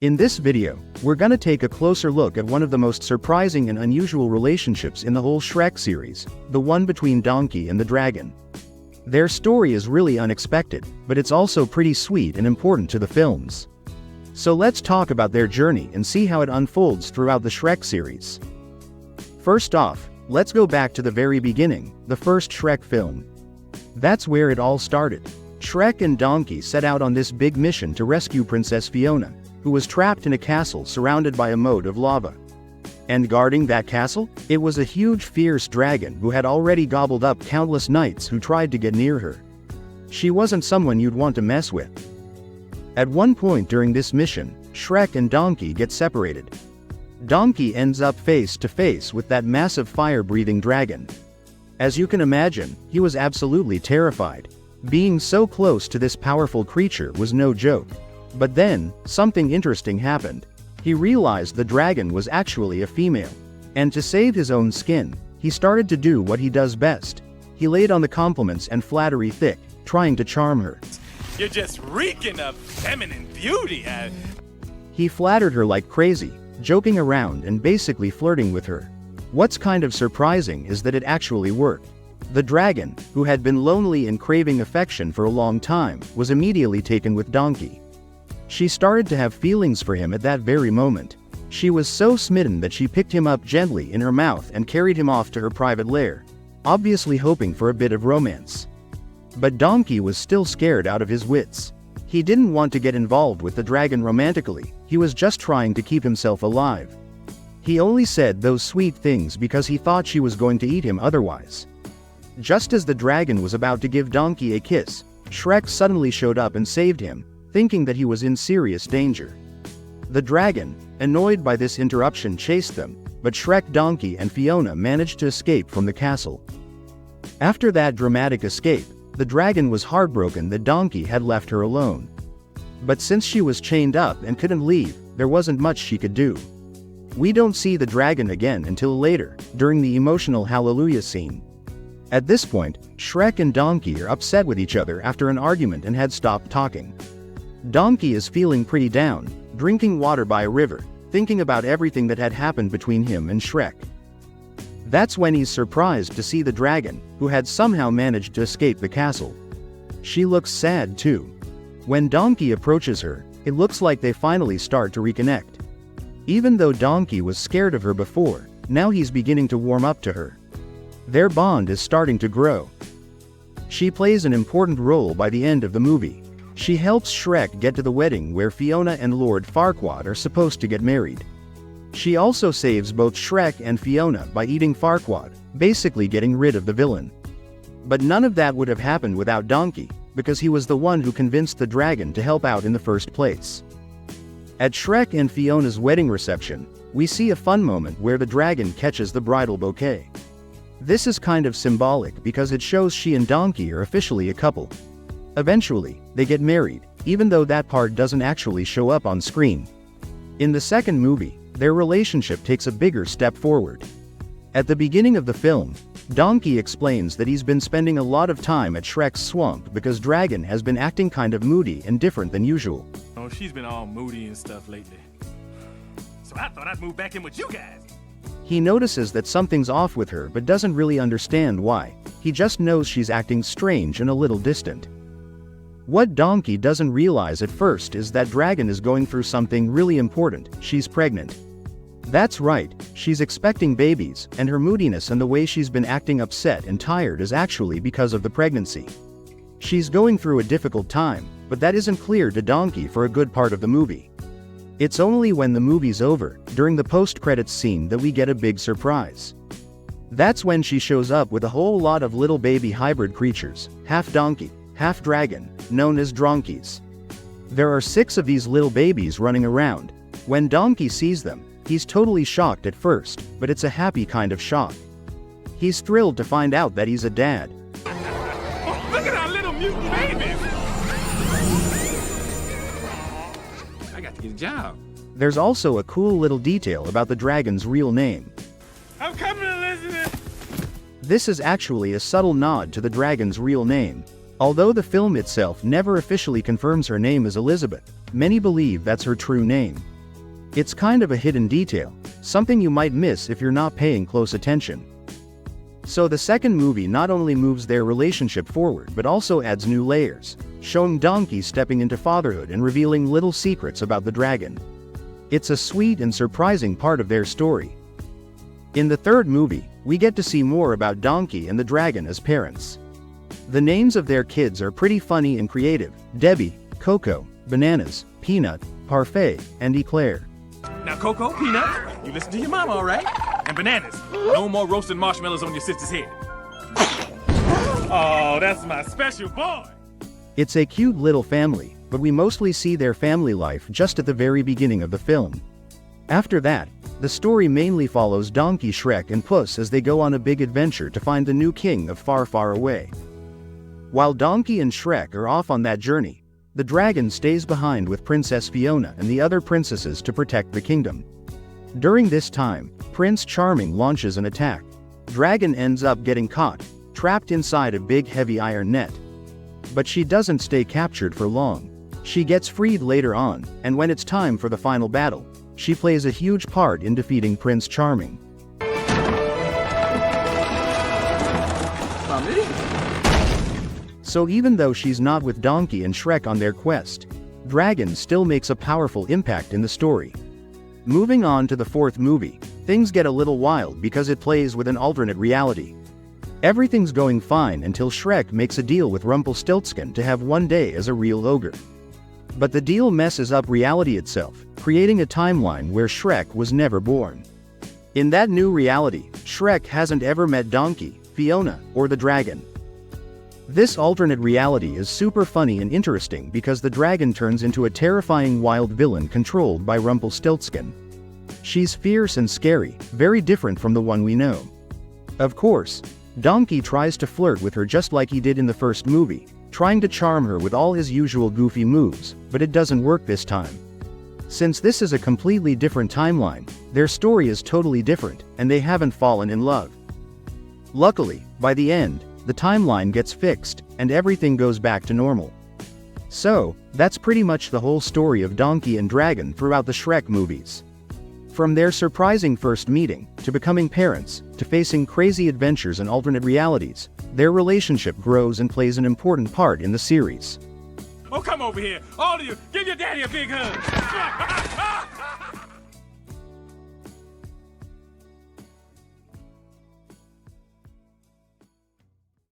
In this video, we're gonna take a closer look at one of the most surprising and unusual relationships in the whole Shrek series, the one between Donkey and the dragon. Their story is really unexpected, but it's also pretty sweet and important to the films. So let's talk about their journey and see how it unfolds throughout the Shrek series. First off, let's go back to the very beginning, the first Shrek film. That's where it all started. Shrek and Donkey set out on this big mission to rescue Princess Fiona, who was trapped in a castle surrounded by a moat of lava. And guarding that castle, it was a huge fierce dragon who had already gobbled up countless knights who tried to get near her. She wasn't someone you'd want to mess with. At one point during this mission, Shrek and Donkey get separated. Donkey ends up face to face with that massive fire-breathing dragon. As you can imagine, he was absolutely terrified. Being so close to this powerful creature was no joke. But then, something interesting happened. He realized the dragon was actually a female. And to save his own skin, he started to do what he does best. He laid on the compliments and flattery thick, trying to charm her. You're just reeking of feminine beauty. He flattered her like crazy, joking around and basically flirting with her. What's kind of surprising is that it actually worked. The dragon, who had been lonely and craving affection for a long time, was immediately taken with Donkey. She started to have feelings for him at that very moment. She was so smitten that she picked him up gently in her mouth and carried him off to her private lair, obviously hoping for a bit of romance. But Donkey was still scared out of his wits. He didn't want to get involved with the dragon romantically, he was just trying to keep himself alive. He only said those sweet things because he thought she was going to eat him otherwise. Just as the dragon was about to give Donkey a kiss, Shrek suddenly showed up and saved him, thinking that he was in serious danger. The dragon, annoyed by this interruption, chased them, but Shrek, Donkey and Fiona managed to escape from the castle. After that dramatic escape, the dragon was heartbroken that Donkey had left her alone. But since she was chained up and couldn't leave, there wasn't much she could do. We don't see the dragon again until later, during the emotional Hallelujah scene. At this point, Shrek and Donkey are upset with each other after an argument and had stopped talking. Donkey is feeling pretty down, drinking water by a river, thinking about everything that had happened between him and Shrek. That's when he's surprised to see the dragon, who had somehow managed to escape the castle. She looks sad too. When Donkey approaches her, it looks like they finally start to reconnect. Even though Donkey was scared of her before, now he's beginning to warm up to her. Their bond is starting to grow. She plays an important role by the end of the movie. She helps Shrek get to the wedding where Fiona and Lord Farquaad are supposed to get married. She also saves both Shrek and Fiona by eating Farquaad, basically getting rid of the villain. But none of that would have happened without Donkey, because he was the one who convinced the dragon to help out in the first place. At Shrek and Fiona's wedding reception, we see a fun moment where the dragon catches the bridal bouquet. This is kind of symbolic because it shows she and Donkey are officially a couple. Eventually, they get married, even though that part doesn't actually show up on screen. In the second movie, their relationship takes a bigger step forward. At the beginning of the film, Donkey explains that he's been spending a lot of time at Shrek's swamp because Dragon has been acting kind of moody and different than usual. Oh, she's been all moody and stuff lately. So I thought I'd move back in with you guys. He notices that something's off with her but doesn't really understand why. He just knows she's acting strange and a little distant. What Donkey doesn't realize at first is that Dragon is going through something really important. She's pregnant. That's right, she's expecting babies, and her moodiness and the way she's been acting upset and tired is actually because of the pregnancy. She's going through a difficult time, but that isn't clear to Donkey for a good part of the movie. It's only when the movie's over, during the post-credits scene, that we get a big surprise. That's when she shows up with a whole lot of little baby hybrid creatures, half donkey, half dragon, known as dronkies. There are 6 of these little babies running around. When Donkey sees them, he's totally shocked at first, but it's a happy kind of shock. He's thrilled to find out that he's a dad. Oh, look at our little mutant babies! I got to get a job. There's also a cool little detail about the dragon's real name. I'm coming, Elizabeth! This is actually a subtle nod to the dragon's real name. Although the film itself never officially confirms her name as Elizabeth, many believe that's her true name. It's kind of a hidden detail, something you might miss if you're not paying close attention. So the second movie not only moves their relationship forward but also adds new layers, showing Donkey stepping into fatherhood and revealing little secrets about the dragon. It's a sweet and surprising part of their story. In the third movie, we get to see more about Donkey and the dragon as parents. The names of their kids are pretty funny and creative: Debbie, Coco, Bananas, Peanut, Parfait, and Eclair. Now, Coco, Peanut, you listen to your mama, all right? And Bananas, no more roasting marshmallows on your sister's head. Oh, that's my special boy. It's a cute little family, but we mostly see their family life just at the very beginning of the film. After that, the story mainly follows Donkey, Shrek, and Puss as they go on a big adventure to find the new king of Far, Far Away. While Donkey and Shrek are off on that journey, the dragon stays behind with Princess Fiona and the other princesses to protect the kingdom. During this time, Prince Charming launches an attack. Dragon ends up getting caught, trapped inside a big heavy iron net. But she doesn't stay captured for long. She gets freed later on, and when it's time for the final battle, she plays a huge part in defeating Prince Charming. Mommy? So even though she's not with Donkey and Shrek on their quest, Dragon still makes a powerful impact in the story. Moving on to the fourth movie, things get a little wild because it plays with an alternate reality. Everything's going fine until Shrek makes a deal with Rumpelstiltskin to have one day as a real ogre. But the deal messes up reality itself, creating a timeline where Shrek was never born. In that new reality, Shrek hasn't ever met Donkey, Fiona, or the dragon. This alternate reality is super funny and interesting because the dragon turns into a terrifying wild villain controlled by Rumpelstiltskin. She's fierce and scary, very different from the one we know. Of course, Donkey tries to flirt with her just like he did in the first movie, trying to charm her with all his usual goofy moves, but it doesn't work this time. Since this is a completely different timeline, their story is totally different, and they haven't fallen in love. Luckily, by the end, the timeline gets fixed, and everything goes back to normal. So, that's pretty much the whole story of Donkey and Dragon throughout the Shrek movies. From their surprising first meeting, to becoming parents, to facing crazy adventures and alternate realities, their relationship grows and plays an important part in the series. Oh, come over here. All of you, give your daddy a big hug.